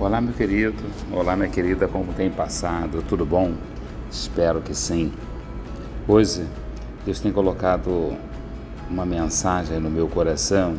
Olá, meu querido. Olá, minha querida. Como tem passado? Tudo bom? Espero que sim. Hoje, Deus tem colocado uma mensagem no meu coração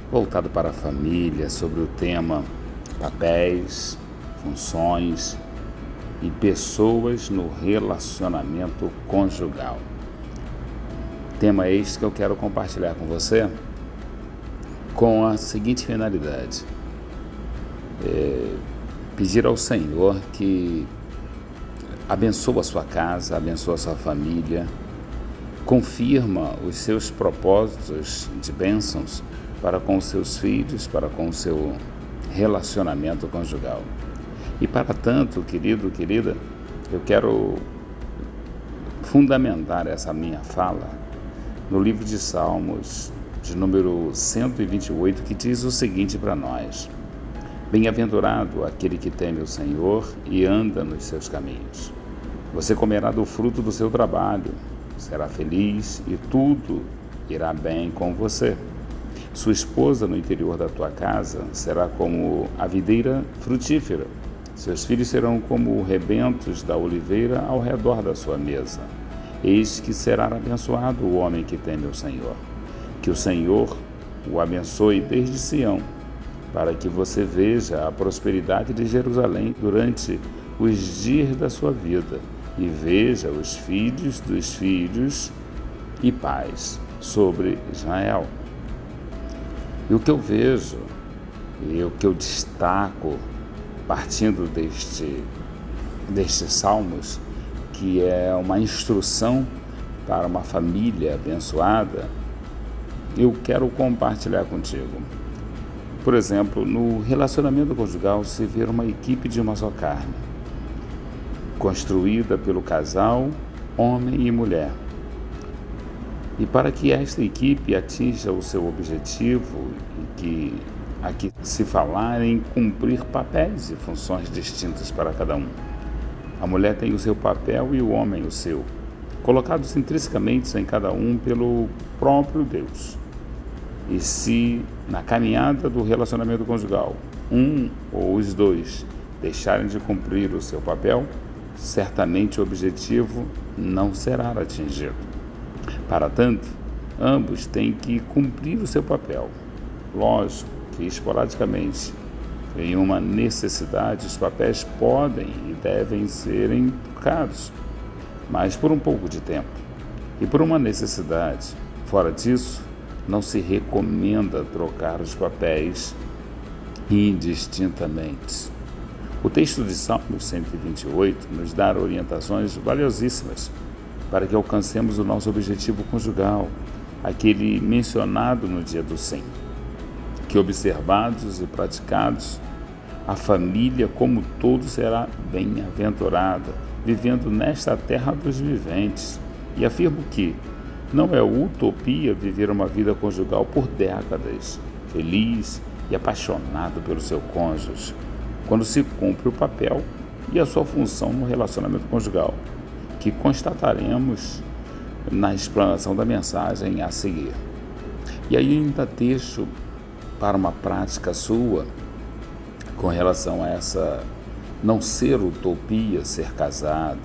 voltado para a família, sobre o tema papéis, funções e pessoas no relacionamento conjugal. Tema este que eu quero compartilhar com você com a seguinte finalidade: pedir ao Senhor que abençoe a sua casa, abençoe a sua família, confirma os seus propósitos de bênçãos para com os seus filhos, para com o seu relacionamento conjugal. E para tanto, querido, querida, eu quero fundamentar essa minha fala no livro de Salmos, de número 128, que diz o seguinte para nós: Bem-aventurado aquele que teme o Senhor e anda nos seus caminhos. Você comerá do fruto do seu trabalho, será feliz e tudo irá bem com você. Sua esposa no interior da tua casa será como a videira frutífera. Seus filhos serão como rebentos da oliveira ao redor da sua mesa. Eis que será abençoado o homem que teme o Senhor. Que o Senhor o abençoe desde Sião, para que você veja a prosperidade de Jerusalém durante os dias da sua vida e veja os filhos dos filhos e paz sobre Israel. E o que eu vejo e o que eu destaco partindo destes salmos, que é uma instrução para uma família abençoada, eu quero compartilhar contigo. Por exemplo, no relacionamento conjugal se vê uma equipe de uma só carne, construída pelo casal, homem e mulher. E para que esta equipe atinja o seu objetivo, e que aqui se falar em cumprir papéis e funções distintas para cada um. A mulher tem o seu papel e o homem o seu, colocados intrinsecamente em cada um pelo próprio Deus. E se na caminhada do relacionamento conjugal, um ou os dois deixarem de cumprir o seu papel, certamente o objetivo não será atingido. Para tanto, ambos têm que cumprir o seu papel. Lógico que esporadicamente, em uma necessidade, os papéis podem e devem ser trocados, mas por um pouco de tempo e por uma necessidade. Fora disso, não se recomenda trocar os papéis indistintamente. O texto de Salmos 128 nos dá orientações valiosíssimas para que alcancemos o nosso objetivo conjugal, aquele mencionado no dia do sim, que observados e praticados, a família como todo será bem-aventurada, vivendo nesta terra dos viventes. E afirmo que não é utopia viver uma vida conjugal por décadas, feliz e apaixonado pelo seu cônjuge, quando se cumpre o papel e a sua função no relacionamento conjugal, que constataremos na explanação da mensagem a seguir. E aí ainda deixo para uma prática sua com relação a essa não ser utopia ser casado,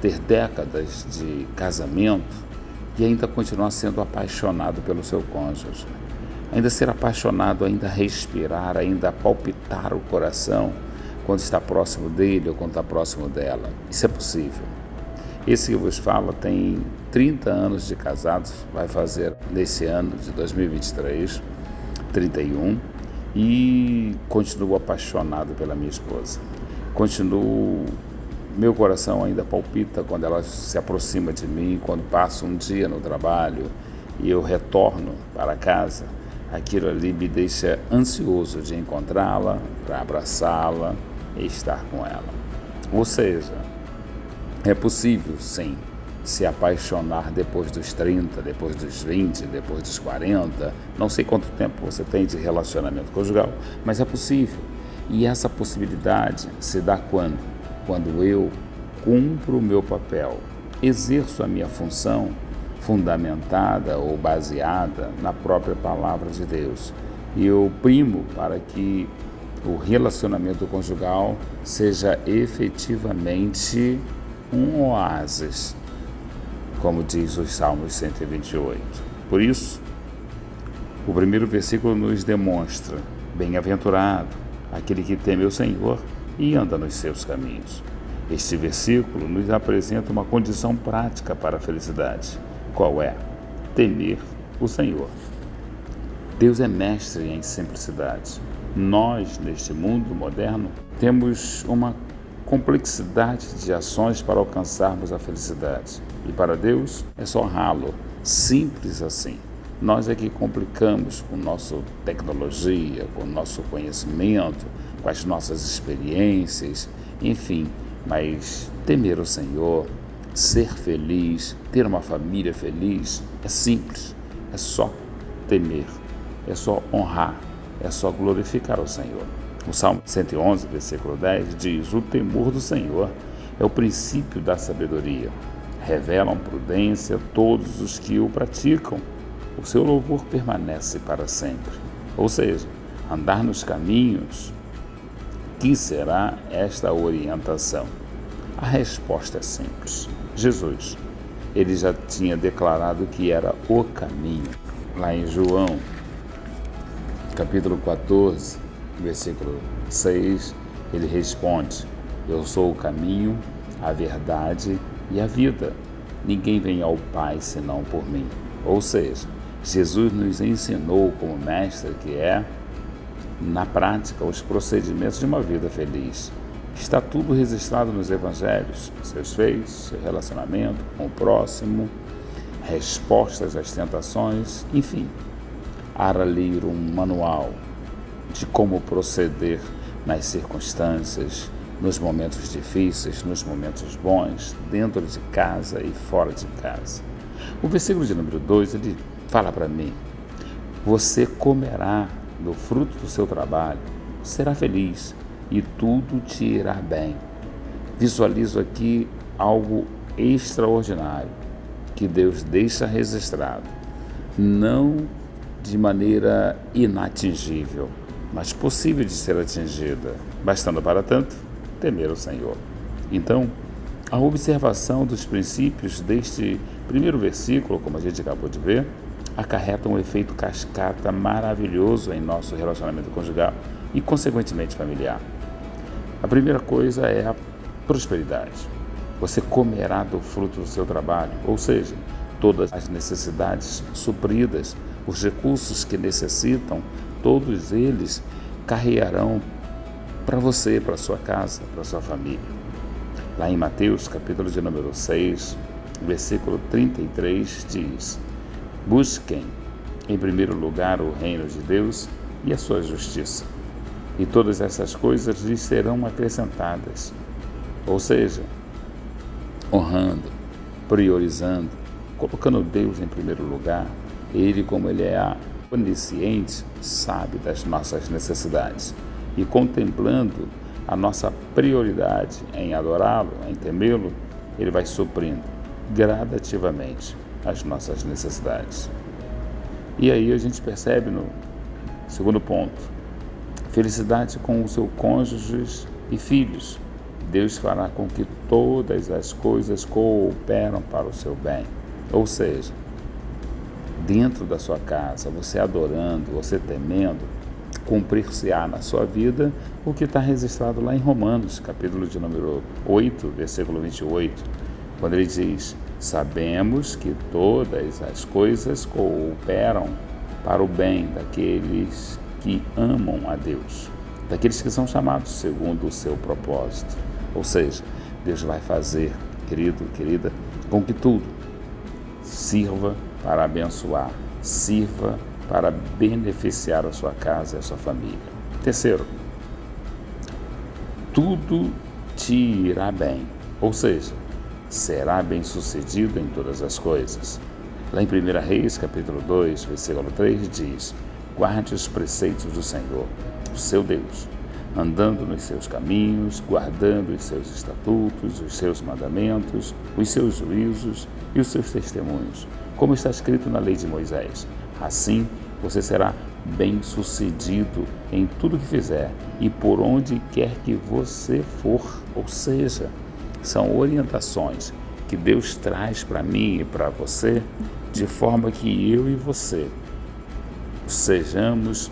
ter décadas de casamento e ainda continuar sendo apaixonado pelo seu cônjuge. Ainda ser apaixonado, ainda respirar, ainda palpitar o coração quando está próximo dele ou quando está próximo dela. Isso é possível. Esse que vos fala tem 30 anos de casados, vai fazer nesse ano de 2023, 31, e continuo apaixonado pela minha esposa. Meu coração ainda palpita quando ela se aproxima de mim, quando passo um dia no trabalho e eu retorno para casa. Aquilo ali me deixa ansioso de encontrá-la, para abraçá-la e estar com ela. Ou seja, é possível, sim, se apaixonar depois dos 30, depois dos 20, depois dos 40, não sei quanto tempo você tem de relacionamento conjugal, mas é possível. E essa possibilidade se dá quando? Quando eu cumpro o meu papel, exerço a minha função fundamentada ou baseada na própria palavra de Deus. E eu primo para que o relacionamento conjugal seja efetivamente um oásis, como diz os Salmos 128. Por isso, o primeiro versículo nos demonstra: bem-aventurado aquele que teme o Senhor e anda nos seus caminhos. Este versículo nos apresenta uma condição prática para a felicidade. Qual é? Temer o Senhor. Deus é mestre em simplicidade. Nós, neste mundo moderno, temos uma complexidade de ações para alcançarmos a felicidade. E para Deus é só ralo, simples assim. Nós é que complicamos com nossa tecnologia, com nosso conhecimento, com as nossas experiências, enfim. Mas temer o Senhor, ser feliz, ter uma família feliz, é simples. É só temer, é só honrar, é só glorificar o Senhor. O Salmo 111, versículo 10 diz: o temor do Senhor é o princípio da sabedoria. Revelam prudência todos os que o praticam. O seu louvor permanece para sempre. Ou seja, andar nos caminhos. Que será esta orientação? A resposta é simples. Jesus, ele já tinha declarado que era o caminho. Lá em João, capítulo 14, versículo 6, ele responde: eu sou o caminho, a verdade e a vida. Ninguém vem ao Pai senão por mim. Ou seja, Jesus nos ensinou como mestre que é, na prática, os procedimentos de uma vida feliz. Está tudo registrado nos evangelhos, seus feitos, seu relacionamento com o próximo, respostas às tentações, enfim. Há ali um manual de como proceder nas circunstâncias, nos momentos difíceis, nos momentos bons, dentro de casa e fora de casa. O versículo de número 2, ele fala para mim: você comerá do fruto do seu trabalho, será feliz e tudo te irá bem. Visualizo aqui algo extraordinário que Deus deixa registrado, não de maneira inatingível, mas possível de ser atingida, bastando para tanto temer o Senhor. Então, a observação dos princípios deste primeiro versículo, como a gente acabou de ver, acarreta um efeito cascata maravilhoso em nosso relacionamento conjugal e, consequentemente, familiar. A primeira coisa é a prosperidade. Você comerá do fruto do seu trabalho, ou seja, todas as necessidades supridas, os recursos que necessitam, todos eles carrearão para você, para sua casa, para sua família. Lá em Mateus, capítulo de número 6, versículo 33, diz: busquem em primeiro lugar o reino de Deus e a sua justiça, e todas essas coisas lhes serão acrescentadas. Ou seja, honrando, priorizando, colocando Deus em primeiro lugar. Ele, como ele é onisciente, sabe das nossas necessidades, e contemplando a nossa prioridade em adorá-lo, em temê-lo, ele vai suprindo gradativamente as nossas necessidades. E aí a gente percebe no segundo ponto: felicidade com o seu cônjuge e filhos. Deus fará com que todas as coisas cooperam para o seu bem. Ou seja, dentro da sua casa, você adorando, você temendo, cumprir-se-á na sua vida o que está registrado lá em Romanos, capítulo de número 8, versículo 28, quando ele diz: sabemos que todas as coisas cooperam para o bem daqueles que amam a Deus, daqueles que são chamados segundo o seu propósito. Ou seja, Deus vai fazer, querido, querida, com que tudo sirva para abençoar, sirva para beneficiar a sua casa e a sua família. Terceiro, tudo te irá bem, ou seja, será bem-sucedido em todas as coisas. Lá em 1 Reis, capítulo 2, versículo 3, diz: guarde os preceitos do Senhor, o seu Deus, andando nos seus caminhos, guardando os seus estatutos, os seus mandamentos, os seus juízos e os seus testemunhos, como está escrito na lei de Moisés. Assim, você será bem-sucedido em tudo que fizer e por onde quer que você for. Ou seja, são orientações que Deus traz para mim e para você, de forma que eu e você sejamos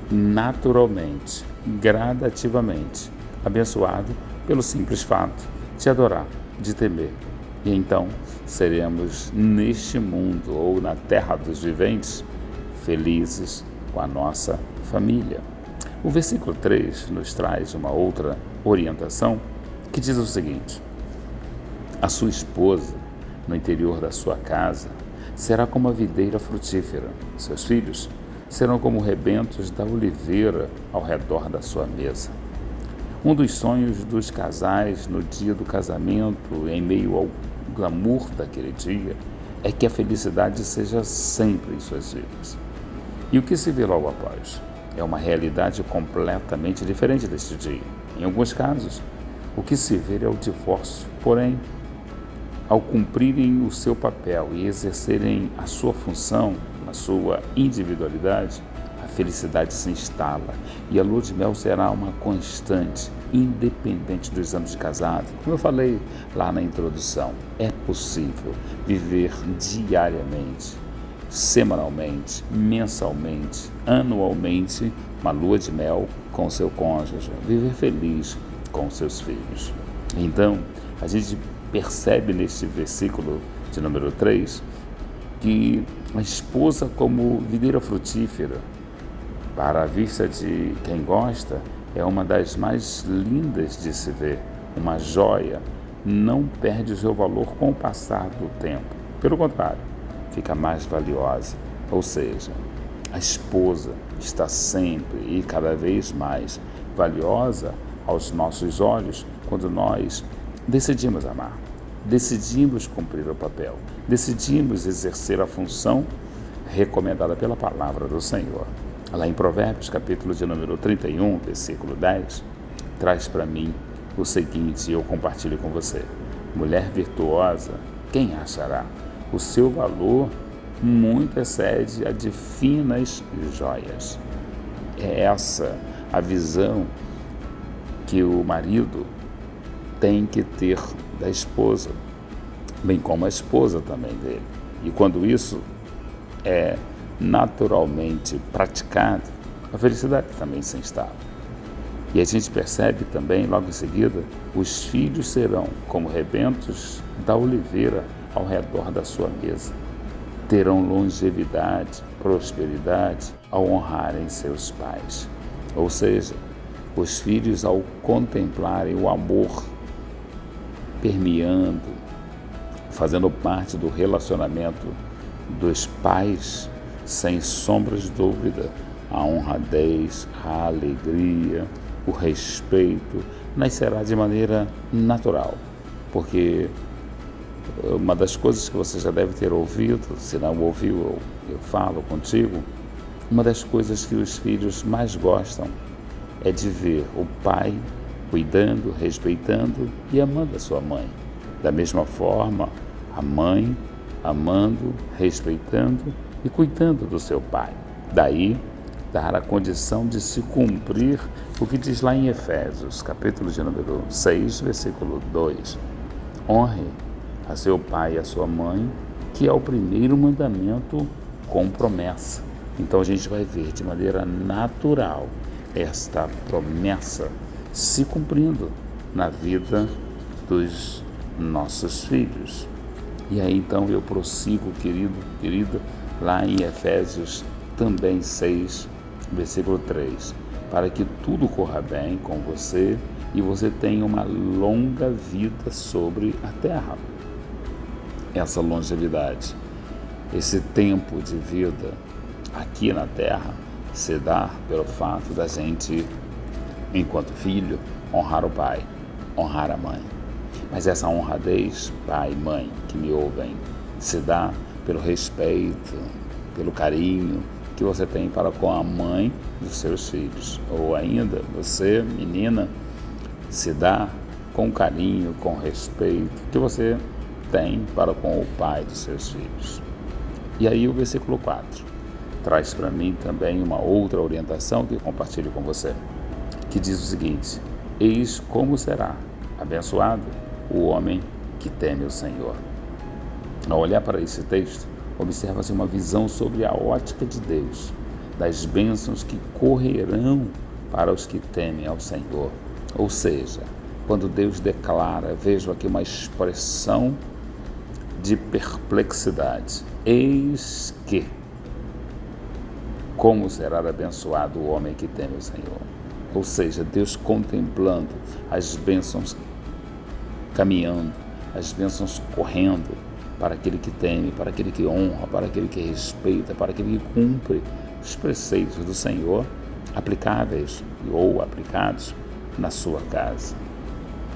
naturalmente, gradativamente abençoados pelo simples fato de adorar, de temer. E então seremos neste mundo ou na terra dos viventes felizes com a nossa família. O versículo 3 nos traz uma outra orientação que diz o seguinte: a sua esposa no interior da sua casa será como a videira frutífera, seus filhos serão como rebentos da oliveira ao redor da sua mesa. Um dos sonhos dos casais no dia do casamento, em meio ao glamour daquele dia, é que a felicidade seja sempre em suas vidas. E o que se vê logo após? É uma realidade completamente diferente deste dia. Em alguns casos, o que se vê é o divórcio. Porém, ao cumprirem o seu papel e exercerem a sua função, a sua individualidade, a felicidade se instala e a lua de mel será uma constante, independente dos anos de casado. Como eu falei lá na introdução, é possível viver diariamente, semanalmente, mensalmente, anualmente, uma lua de mel com seu cônjuge, viver feliz com seus filhos. Então, a gente percebe neste versículo de número 3 que a esposa como videira frutífera, para a vista de quem gosta, é uma das mais lindas de se ver. Uma joia não perde o seu valor com o passar do tempo. Pelo contrário, fica mais valiosa. Ou seja, a esposa está sempre e cada vez mais valiosa aos nossos olhos quando nós decidimos amar, decidimos cumprir o papel, decidimos exercer a função recomendada pela palavra do Senhor. Lá em Provérbios, capítulo de número 31, versículo 10, traz para mim o seguinte, e eu compartilho com você: mulher virtuosa, quem achará? O seu valor muito excede a de finas joias. É essa a visão que o marido tem que ter da esposa, bem como a esposa também dele. E quando isso é naturalmente praticado, a felicidade também se instala. E a gente percebe também, logo em seguida, os filhos serão como rebentos da oliveira ao redor da sua mesa. Terão longevidade, prosperidade ao honrarem seus pais. Ou seja, os filhos, ao contemplarem o amor permeando, fazendo parte do relacionamento dos pais, sem sombras de dúvida, a honradez, a alegria, o respeito nascerá de maneira natural, porque uma das coisas que você já deve ter ouvido, se não ouviu, eu falo contigo, uma das coisas que os filhos mais gostam é de ver o pai cuidando, respeitando e amando a sua mãe. Da mesma forma, a mãe amando, respeitando e cuidando do seu pai. Daí, dar a condição de se cumprir o que diz lá em Efésios, capítulo de número 6, versículo 2. Honre a seu pai e a sua mãe, que é o primeiro mandamento com promessa. Então a gente vai ver de maneira natural esta promessa se cumprindo na vida dos nossos filhos. E aí então eu prossigo, querida, lá em Efésios também 6, versículo 3, para que tudo corra bem com você e você tenha uma longa vida sobre a terra. Essa longevidade, esse tempo de vida aqui na terra se dá pelo fato da gente, enquanto filho, honrar o pai, honrar a mãe. Mas essa honradez, pai e mãe que me ouvem, se dá pelo respeito, pelo carinho que você tem para com a mãe dos seus filhos. Ou ainda, você, menina, se dá com carinho, com respeito que você tem para com o pai dos seus filhos. E aí o versículo 4. traz para mim também uma outra orientação que compartilho com você, que diz o seguinte: eis como será abençoado o homem que teme o Senhor. Ao olhar para esse texto, observa-se uma visão sobre a ótica de Deus, das bênçãos que correrão para os que temem ao Senhor. Ou seja, quando Deus declara, vejo aqui uma expressão de perplexidade: eis que, como será abençoado o homem que teme o Senhor. Ou seja, Deus contemplando as bênçãos caminhando, as bênçãos correndo para aquele que teme, para aquele que honra, para aquele que respeita, para aquele que cumpre os preceitos do Senhor, aplicáveis ou aplicados na sua casa.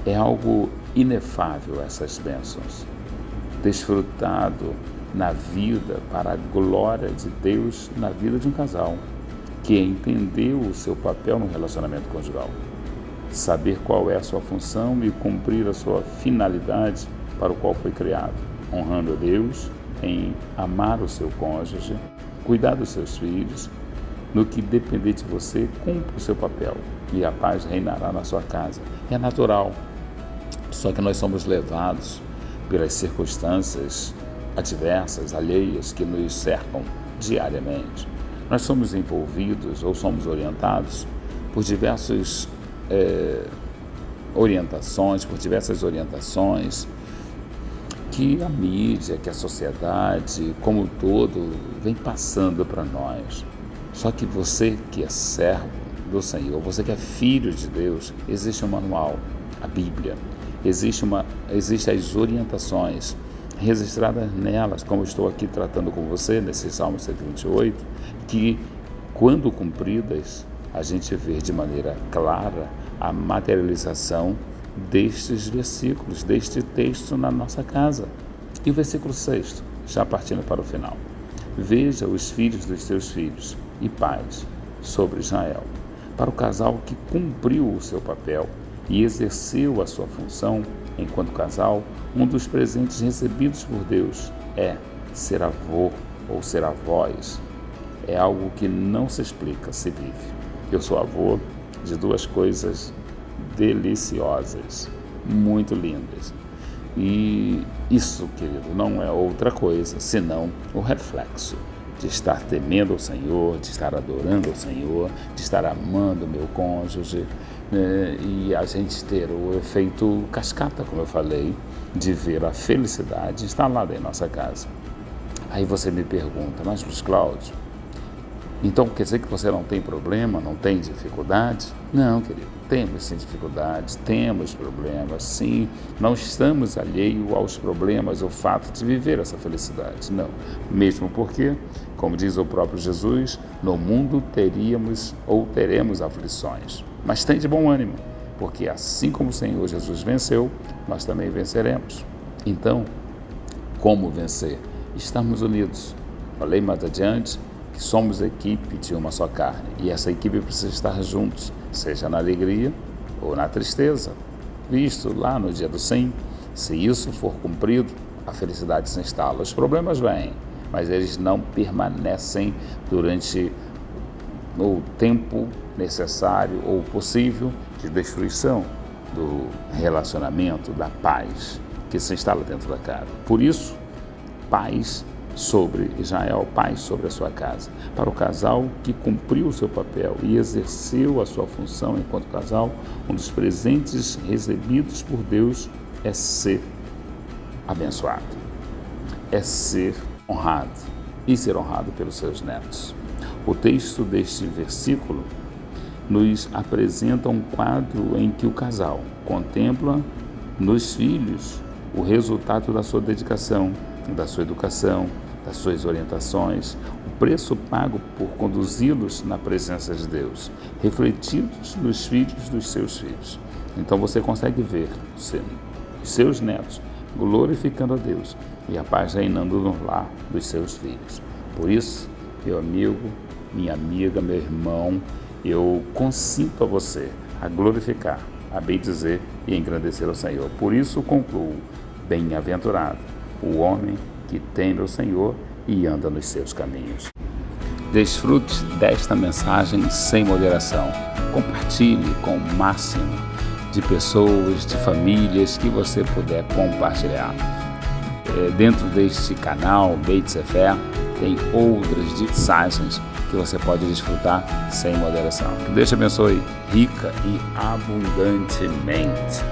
É algo inefável essas bênçãos, desfrutado na vida para a glória de Deus na vida de um casal que entendeu o seu papel no relacionamento conjugal, saber qual é a sua função e cumprir a sua finalidade para o qual foi criado, honrando a Deus em amar o seu cônjuge, cuidar dos seus filhos. No que depender de você, cumpra o seu papel e a paz reinará na sua casa. É natural, só que nós somos levados pelas circunstâncias adversas, alheias, que nos cercam diariamente. Nós somos envolvidos ou somos orientados por diversas orientações que a mídia, que a sociedade como um todo vem passando para nós. Só que você que é servo do Senhor, você que é filho de Deus, existe um manual, a Bíblia. Existem as orientações registradas nelas, como estou aqui tratando com você nesse Salmo 128, que, quando cumpridas, a gente vê de maneira clara a materialização destes versículos, deste texto na nossa casa. E o versículo 6, já partindo para o final: veja os filhos dos teus filhos e paz sobre Israel. Para o casal que cumpriu o seu papel e exerceu a sua função enquanto casal, um dos presentes recebidos por Deus é ser avô ou ser avós. É algo que não se explica, se vive. Eu sou avô de duas coisas deliciosas, muito lindas. E isso, querido, não é outra coisa senão o reflexo de estar temendo ao Senhor, de estar adorando ao Senhor, de estar amando o meu cônjuge, e a gente ter o efeito cascata, como eu falei, de ver a felicidade instalada em nossa casa. Aí você me pergunta: mas Luiz Cláudio, então quer dizer que você não tem problema, não tem dificuldade? Não, querido, temos sim dificuldades, temos problemas, sim. Não estamos alheios aos problemas, ao fato de viver essa felicidade, não. Mesmo porque, como diz o próprio Jesus, no mundo teremos aflições. Mas tem de bom ânimo, porque assim como o Senhor Jesus venceu, nós também venceremos. Então, como vencer? Estamos unidos. Falei mais adiante que somos equipe de uma só carne, e essa equipe precisa estar juntos, seja na alegria ou na tristeza, visto lá no dia do sim. Se isso for cumprido, a felicidade se instala. Os problemas vêm, mas eles não permanecem durante o tempo necessário ou possível de destruição do relacionamento, da paz que se instala dentro da casa. Por isso, paz sobre Israel, paz sobre a sua casa. Para o casal que cumpriu o seu papel e exerceu a sua função enquanto casal, um dos presentes recebidos por Deus é ser abençoado, é ser honrado e ser honrado pelos seus netos. O texto deste versículo nos apresenta um quadro em que o casal contempla nos filhos o resultado da sua dedicação, da sua educação, das suas orientações, o preço pago por conduzi-los na presença de Deus, refletidos nos filhos dos seus filhos. Então você consegue ver os seus netos glorificando a Deus e a paz reinando no lar dos seus filhos. Por isso, meu amigo, minha amiga, meu irmão, eu consinto a você a glorificar, a bendizer e engrandecer ao Senhor. Por isso concluo: bem-aventurado o homem que teme o Senhor e anda nos seus caminhos. Desfrute desta mensagem sem moderação. Compartilhe com o máximo de pessoas, de famílias que você puder compartilhar. Dentro deste canal Beit Sefer tem outras mensagens que você pode desfrutar sem moderação. Que Deus te abençoe rica e abundantemente.